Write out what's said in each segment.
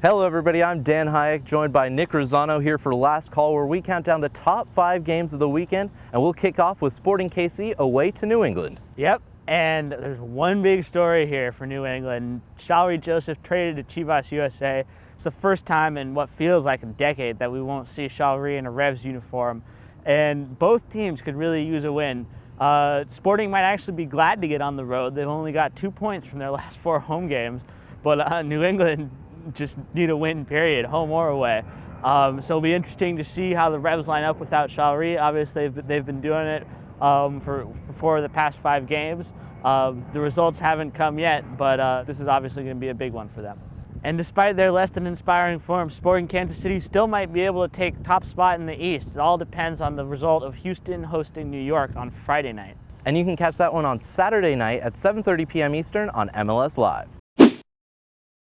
Hello everybody, I'm Dan Hayek, joined by Nick Rosano here for Last Call, where we count down the top 5 games of the weekend, and we'll kick off with Sporting KC away to New England. Yep, and there's one big story here for New England. Shalrie Joseph traded to Chivas USA. It's the first time in what feels like a decade that we won't see Shalrie in a Revs uniform, and both teams could really use a win. Sporting might actually be glad to get on the road. They've only got 2 points from their last 4 home games, but New England just need a win, period, home or away. So it'll be interesting to see how the Revs line up without Shalrie. Obviously, they've been doing it for the past 5 games. The results haven't come yet, but this is obviously going to be a big one for them. And despite their less than inspiring form, Sporting Kansas City still might be able to take top spot in the East. It all depends on the result of Houston hosting New York on Friday night. And you can catch that one on Saturday night at 7:30 p.m. Eastern on MLS Live.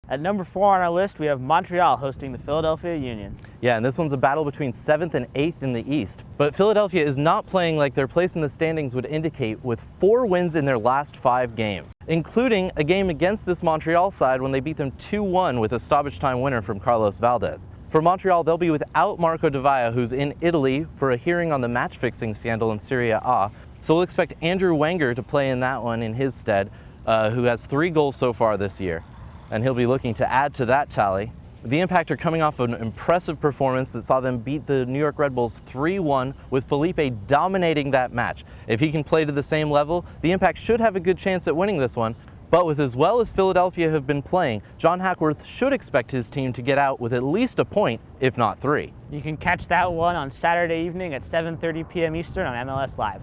At number 4 on our list, we have Montreal hosting the Philadelphia Union. Yeah, and this one's a battle between 7th and 8th in the East. But Philadelphia is not playing like their place in the standings would indicate, with 4 wins in their last 5 games, including a game against this Montreal side when they beat them 2-1 with a stoppage time winner from Carlos Valdez. For Montreal, they'll be without Marco Di Vaia, who's in Italy for a hearing on the match-fixing scandal in Serie A. So we'll expect Andrew Wenger to play in that one in his stead, who has 3 goals so far this year, and he'll be looking to add to that tally. The Impact are coming off an impressive performance that saw them beat the New York Red Bulls 3-1, with Felipe dominating that match. If he can play to the same level, the Impact should have a good chance at winning this one. But with as well as Philadelphia have been playing, John Hackworth should expect his team to get out with at least a point, if not 3. You can catch that one on Saturday evening at 7:30 p.m. Eastern on MLS Live.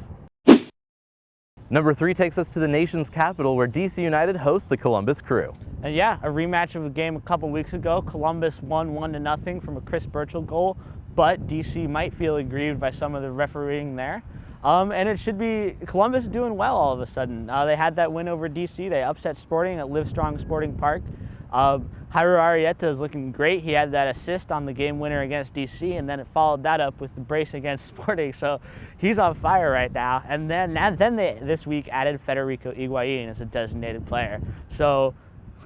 Number 3 takes us to the nation's capital, where DC United hosts the Columbus Crew. And yeah, a rematch of a game a couple weeks ago. Columbus won 1-0 from a Chris Burchell goal, but DC might feel aggrieved by some of the refereeing there. And it should be Columbus doing well all of a sudden. They had that win over DC. They upset Sporting at Livestrong Sporting Park. Jairo Arrieta is looking great. He had that assist on the game winner against DC, and then it followed that up with the brace against Sporting. So he's on fire right now. And then they this week added Federico Higuain as a designated player. So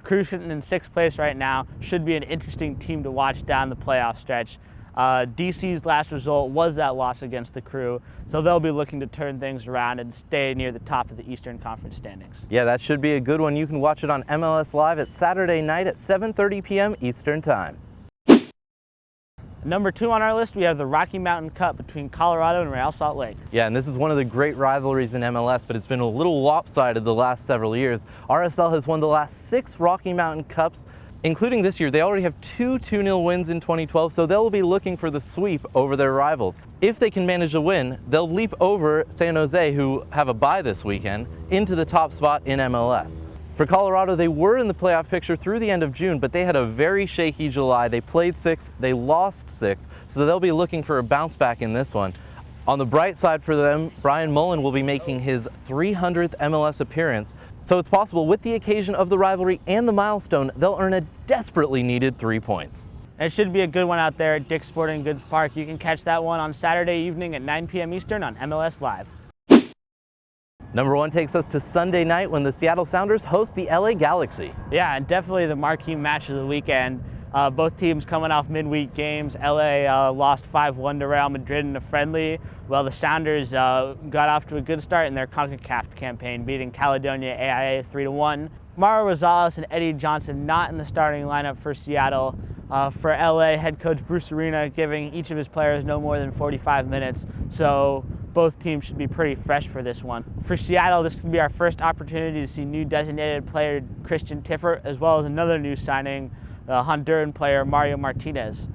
Crew sitting in 6th place right now. Should be an interesting team to watch down the playoff stretch. DC's last result was that loss against the Crew, so they'll be looking to turn things around and stay near the top of the Eastern Conference standings. Yeah, that should be a good one. You can watch it on MLS Live at Saturday night at 7:30 p.m. Eastern Time. Number 2 on our list, we have the Rocky Mountain Cup between Colorado and Real Salt Lake. Yeah, and this is one of the great rivalries in MLS, but it's been a little lopsided the last several years. RSL has won the last 6 Rocky Mountain Cups, including this year. They already have 2 2-0 wins in 2012, so they'll be looking for the sweep over their rivals. If they can manage a win, they'll leap over San Jose, who have a bye this weekend, into the top spot in MLS. For Colorado, they were in the playoff picture through the end of June, but they had a very shaky July. They played 6, they lost 6, so they'll be looking for a bounce back in this one. On the bright side for them, Brian Mullen will be making his 300th MLS appearance, so it's possible with the occasion of the rivalry and the milestone, they'll earn a desperately needed 3 points. And it should be a good one out there at Dick's Sporting Goods Park. You can catch that one on Saturday evening at 9 p.m. Eastern on MLS Live. Number 1 takes us to Sunday night when the Seattle Sounders host the LA Galaxy. Yeah, and definitely the marquee match of the weekend. Both teams coming off midweek games. LA lost 5-1 to Real Madrid in a friendly, while the Sounders got off to a good start in their CONCACAF campaign, beating Caledonia AIA 3-1. Mauro Rosales and Eddie Johnson not in the starting lineup for Seattle. For LA, head coach Bruce Arena giving each of his players no more than 45 minutes, so both teams should be pretty fresh for this one. For Seattle, this could be our first opportunity to see new designated player Christian Tiffert, as well as another new signing, the Honduran player Mario Martinez.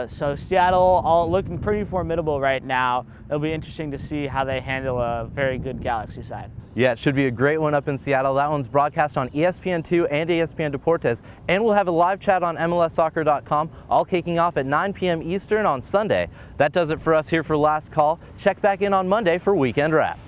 So Seattle all looking pretty formidable right now. It'll be interesting to see how they handle a very good Galaxy side. Yeah, it should be a great one up in Seattle. That one's broadcast on ESPN2 and ESPN Deportes, and we'll have a live chat on MLSsoccer.com, all kicking off at 9 p.m. Eastern on Sunday. That does it for us here for Last Call. Check back in on Monday for Weekend Wrap.